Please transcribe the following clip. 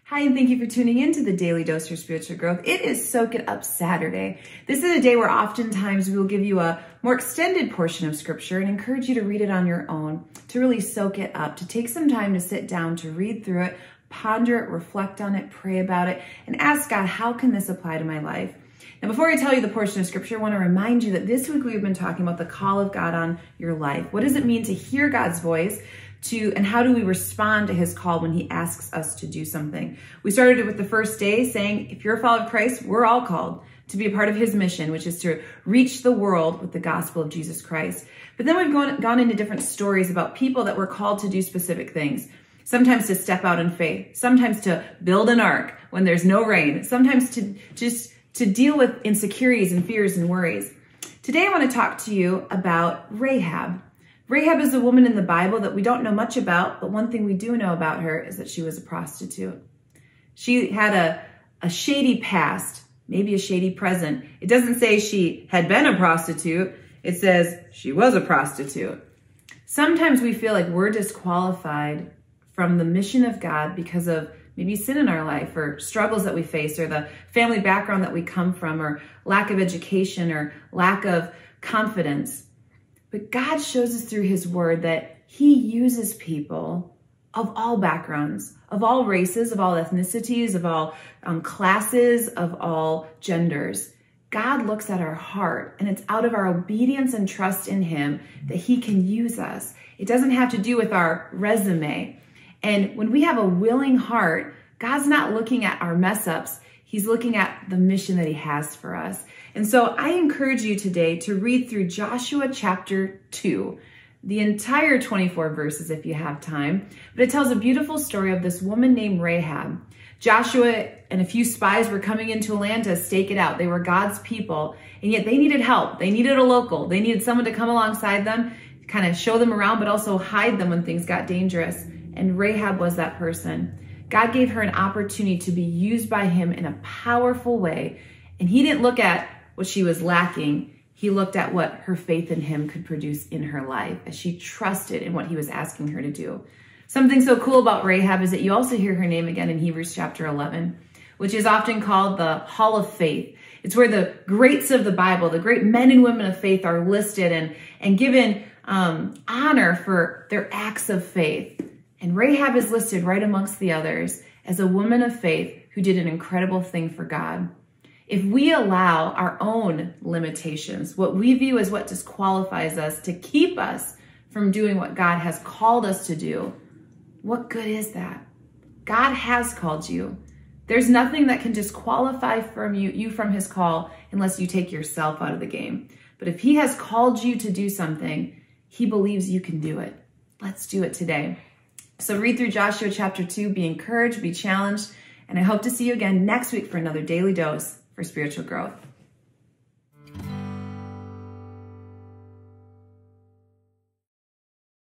Hi, and thank you for tuning in to the Daily Dose for Spiritual Growth. It is Soak It Up Saturday. This is a day where oftentimes we will give you a more extended portion of scripture and encourage you to read it on your own, to really soak it up, to take some time to sit down, to read through it, ponder it, reflect on it, pray about it, and ask God, how can this apply to my life? Now, before I tell you the portion of scripture, I want to remind you that this week we've been talking about the call of God on your life. What does it mean to hear God's voice? And how do we respond to his call when he asks us to do something? We started it with the first day saying, if you're a follower of Christ, we're all called to be a part of his mission, which is to reach the world with the gospel of Jesus Christ. But then we've gone into different stories about people that were called to do specific things. Sometimes to step out in faith, sometimes to build an ark when there's no rain, sometimes to deal with insecurities and fears and worries. Today I want to talk to you about Rahab. Rahab is a woman in the Bible that we don't know much about, but one thing we do know about her is that she was a prostitute. She had a shady past, maybe a shady present. It doesn't say she had been a prostitute. It says she was a prostitute. Sometimes we feel like we're disqualified from the mission of God because of maybe sin in our life or struggles that we face or the family background that we come from or lack of education or lack of confidence. But God shows us through his word that he uses people of all backgrounds, of all races, of all ethnicities, of all classes, of all genders. God looks at our heart, and it's out of our obedience and trust in him that he can use us. It doesn't have to do with our resume. And when we have a willing heart, God's not looking at our mess ups. He's looking at the mission that he has for us. And so I encourage you today to read through Joshua chapter 2, the entire 24 verses if you have time. But it tells a beautiful story of this woman named Rahab. Joshua and a few spies were coming into a land to stake it out. They were God's people, and yet they needed help. They needed a local. They needed someone to come alongside them, kind of show them around, but also hide them when things got dangerous. And Rahab was that person. God gave her an opportunity to be used by him in a powerful way. And he didn't look at what she was lacking. He looked at what her faith in him could produce in her life as she trusted in what he was asking her to do. Something so cool about Rahab is that you also hear her name again in Hebrews chapter 11, which is often called the Hall of Faith. It's where the greats of the Bible, the great men and women of faith are listed and given honor for their acts of faith. And Rahab is listed right amongst the others as a woman of faith who did an incredible thing for God. If we allow our own limitations, what we view as what disqualifies us to keep us from doing what God has called us to do, what good is that? God has called you. There's nothing that can disqualify from you from his call unless you take yourself out of the game. But if he has called you to do something, he believes you can do it. Let's do it today. So read through Joshua chapter 2, be encouraged, be challenged, and I hope to see you again next week for another Daily Dose for Spiritual Growth.